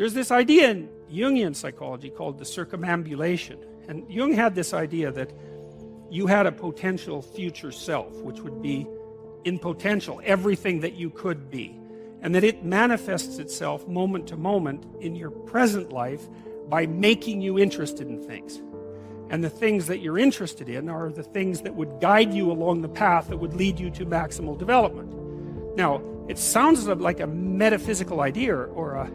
there's this idea in Jungian psychology called the circumambulation. And Jung had this idea that you had a potential future self, which would be in potential everything that you could be. And that it manifests itself moment to moment in your present life by making you interested in things. And the things that you're interested in are the things that would guide you along the path that would lead you to maximal development. Now, it sounds like a metaphysical idea or a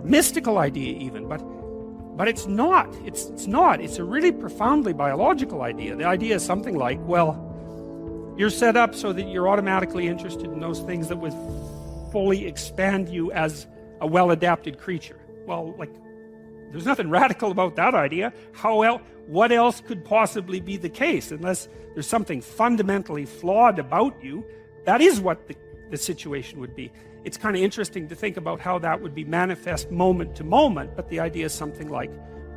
mystical idea even, but it's not. It's not. It's a really profoundly biological idea. The idea is something like, well, you're set up so that you're automatically interested in those things that would fully expand you as a well-adapted creature. Well, like, there's nothing radical about that idea. What else could possibly be the case? Unless there's something fundamentally flawed about you, that is what the situation would be. It's kind of interesting to think about how that would be manifest moment to moment, but the idea is something like,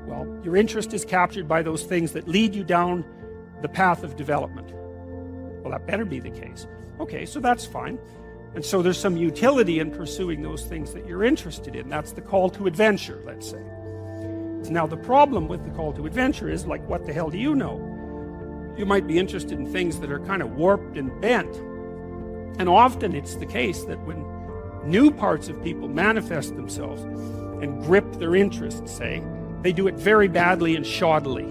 well, your interest is captured by those things that lead you down the path of development. Well, that better be the case. Okay, so that's fine. And so there's some utility in pursuing those things that you're interested in. That's the call to adventure, let's say. Now, the problem with the call to adventure is, like, what the hell do you know? You might be interested in things that are kind of warped and bent. And often it's the case that when new parts of people manifest themselves and grip their interests, say, they do it very badly and shoddily.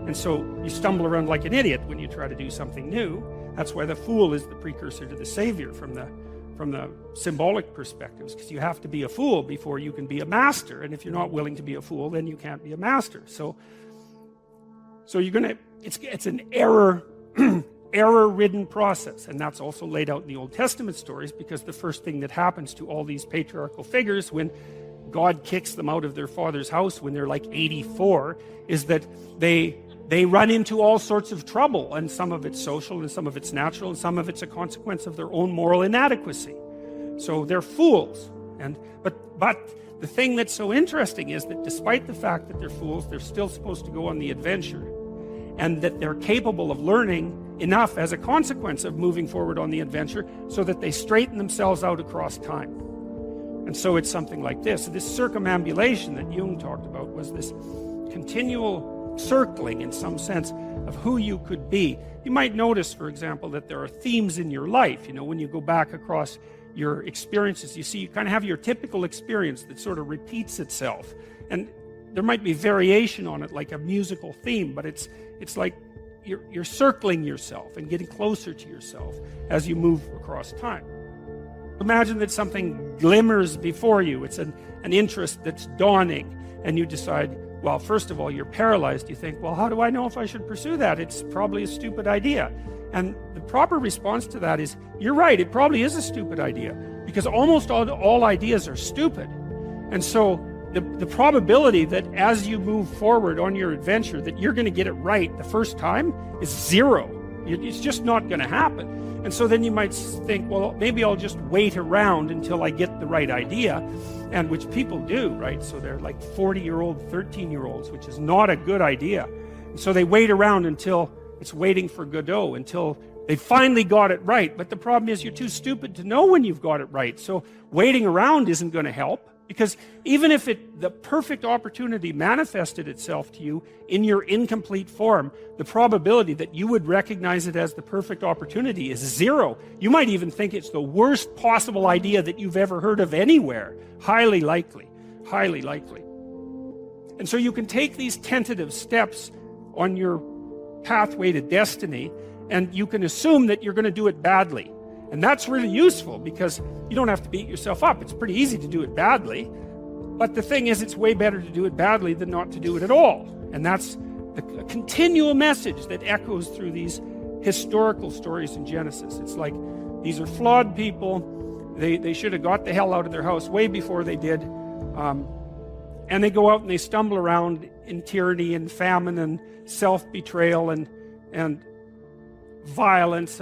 And so you stumble around like an idiot when you try to do something new. That's why the fool is the precursor to the savior from the symbolic perspectives, because you have to be a fool before you can be a master. And if you're not willing to be a fool, then you can't be a master. So you're gonna, it's an error-ridden process. And that's also laid out in the Old Testament stories, because the first thing that happens to all these patriarchal figures when God kicks them out of their father's house when they're like 84 is that they run into all sorts of trouble, and some of it's social and some of it's natural and some of it's a consequence of their own moral inadequacy. So they're fools. But the thing that's so interesting is that despite the fact that they're fools, they're still supposed to go on the adventure, and that they're capable of learning enough as a consequence of moving forward on the adventure so that they straighten themselves out across time. And so it's something like this. This circumambulation that Jung talked about was this continual circling, in some sense, of who you could be. You might notice, for example, that there are themes in your life. You know, when you go back across your experiences, you kind of have your typical experience that sort of repeats itself. And there might be variation on it, like a musical theme, but it's like you're circling yourself and getting closer to yourself as you move across time. Imagine that something glimmers before you. It's an interest that's dawning, and you decide, well, first of all, you're paralyzed. You think, well, how do I know if I should pursue that? It's probably a stupid idea. And the proper response to that is, you're right, it probably is a stupid idea, because almost all ideas are stupid. And so the probability that as you move forward on your adventure that you're going to get it right the first time is zero. It's just not going to happen. And so then you might think, well, maybe I'll just wait around until I get the right idea, and which people do, right? So they're like 40-year-old, 13-year-olds, which is not a good idea. And so they wait around until it's waiting for Godot, until they finally got it right. But the problem is you're too stupid to know when you've got it right. So waiting around isn't going to help, because even if the perfect opportunity manifested itself to you in your incomplete form, the probability that you would recognize it as the perfect opportunity is zero. You might even think it's the worst possible idea that you've ever heard of anywhere. Highly likely. Highly likely. And so you can take these tentative steps on your pathway to destiny, and you can assume that you're going to do it badly. And that's really useful, because you don't have to beat yourself up. It's pretty easy to do it badly. But the thing is, it's way better to do it badly than not to do it at all. And that's the continual message that echoes through these historical stories in Genesis. It's like, these are flawed people. They should have got the hell out of their house way before they did. And they go out and they stumble around in tyranny and famine and self-betrayal and violence,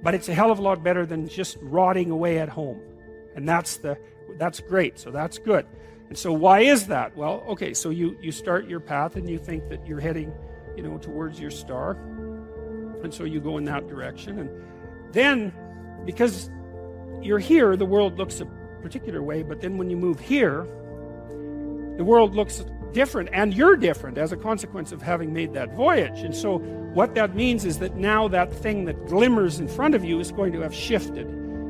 but it's a hell of a lot better than just rotting away at home. And that's great. So that's good. And so why is that? Well, okay, so you start your path and you think that you're heading, towards your star. And so you go in that direction. And then, because you're here, the world looks a particular way, but then when you move here, the world looks different, and you're different as a consequence of having made that voyage. And so what that means is that now that thing that glimmers in front of you is going to have shifted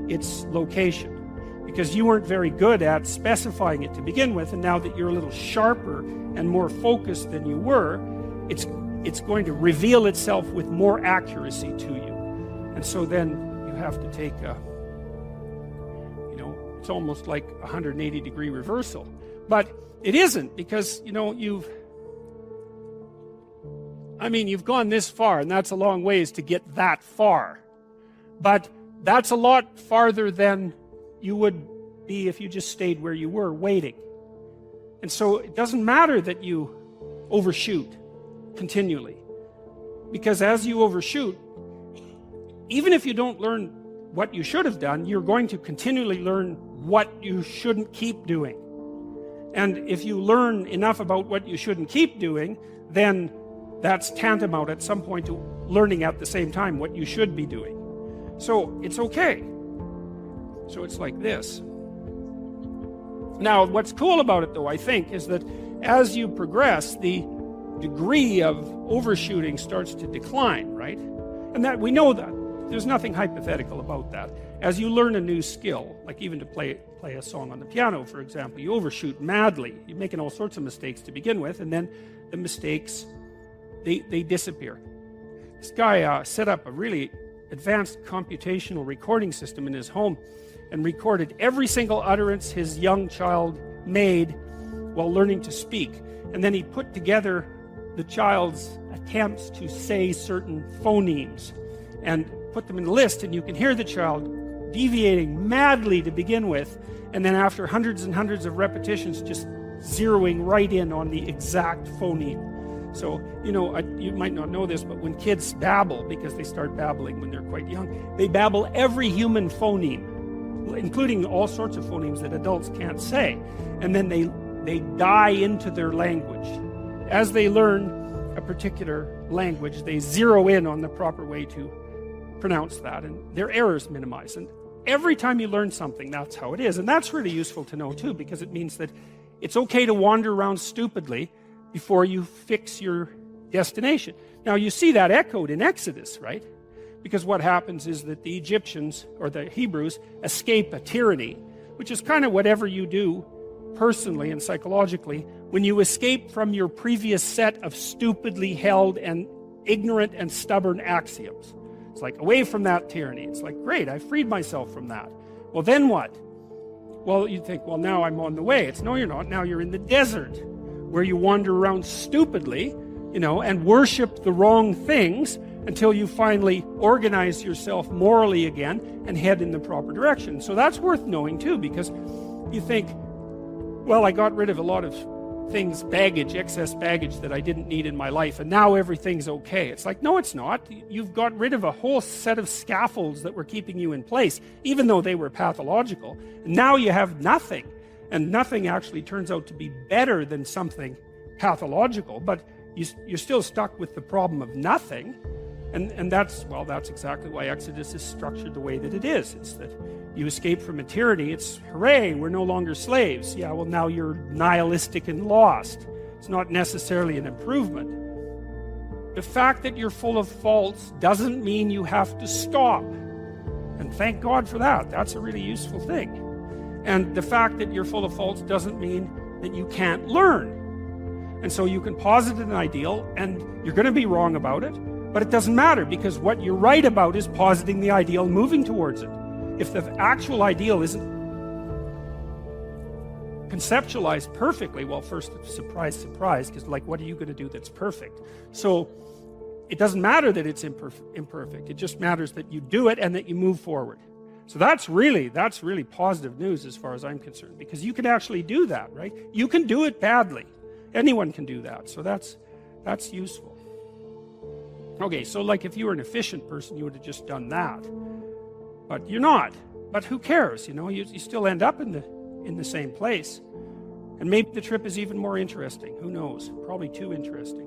its location, because you weren't very good at specifying it to begin with, and now that you're a little sharper and more focused than you were, it's going to reveal itself with more accuracy to you. And so then you have to take a, it's almost like a 180-degree reversal. But it isn't, because, you've gone this far, and that's a long ways to get that far. But that's a lot farther than you would be if you just stayed where you were, waiting. And so it doesn't matter that you overshoot continually. Because as you overshoot, even if you don't learn what you should have done, you're going to continually learn what you shouldn't keep doing. And if you learn enough about what you shouldn't keep doing, then that's tantamount at some point to learning at the same time what you should be doing. So it's okay. So it's like this. Now, what's cool about it, though, I think, is that as you progress, the degree of overshooting starts to decline, right? And that we know that. There's nothing hypothetical about that. As you learn a new skill, like even to play a song on the piano, for example, you overshoot madly. You're making all sorts of mistakes to begin with, and then the mistakes, they disappear. This guy set up a really advanced computational recording system in his home and recorded every single utterance his young child made while learning to speak. And then he put together the child's attempts to say certain phonemes and put them in a list, and you can hear the child deviating madly to begin with, and then after hundreds and hundreds of repetitions just zeroing right in on the exact phoneme. So, you might not know this, but when kids babble, because they start babbling when they're quite young, they babble every human phoneme, including all sorts of phonemes that adults can't say. And then they die into their language. As they learn a particular language, they zero in on the proper way to pronounce that, and their errors minimize. And every time you learn something, that's how it is. And that's really useful to know too, because it means that it's okay to wander around stupidly before you fix your destination. Now you see that echoed in Exodus, right? Because what happens is that the Egyptians, or the Hebrews, escape a tyranny, which is kind of whatever you do personally and psychologically when you escape from your previous set of stupidly held and ignorant and stubborn axioms. It's like, away from that tyranny. It's like, great, I freed myself from that. Well, then what? Well, you'd think, well, now I'm on the way. It's, no, you're not. Now you're in the desert, where you wander around stupidly, and worship the wrong things until you finally organize yourself morally again and head in the proper direction. So that's worth knowing too, because you think, well, I got rid of a lot of things, excess baggage that I didn't need in my life, and now everything's okay. It's like, no, it's not. You've got rid of a whole set of scaffolds that were keeping you in place, even though they were pathological. And now you have nothing, and nothing actually turns out to be better than something pathological, but you're still stuck with the problem of nothing. And that's exactly why Exodus is structured the way that it is. It's that you escape from a tyranny. It's, hooray, we're no longer slaves. Yeah, well, now you're nihilistic and lost. It's not necessarily an improvement. The fact that you're full of faults doesn't mean you have to stop. And thank God for that. That's a really useful thing. And the fact that you're full of faults doesn't mean that you can't learn. And so you can posit an ideal, and you're going to be wrong about it, but it doesn't matter, because what you're right about is positing the ideal and moving towards it. If the actual ideal isn't conceptualized perfectly, well, first, surprise, surprise, because like, what are you going to do that's perfect? So it doesn't matter that it's imperfect. It just matters that you do it and that you move forward. So that's really positive news as far as I'm concerned, because you can actually do that, right? You can do it badly. Anyone can do that. So that's useful. Okay, so like if you were an efficient person, you would have just done that. But you're not. But who cares? You still end up in the same place. And maybe the trip is even more interesting. Who knows? Probably too interesting.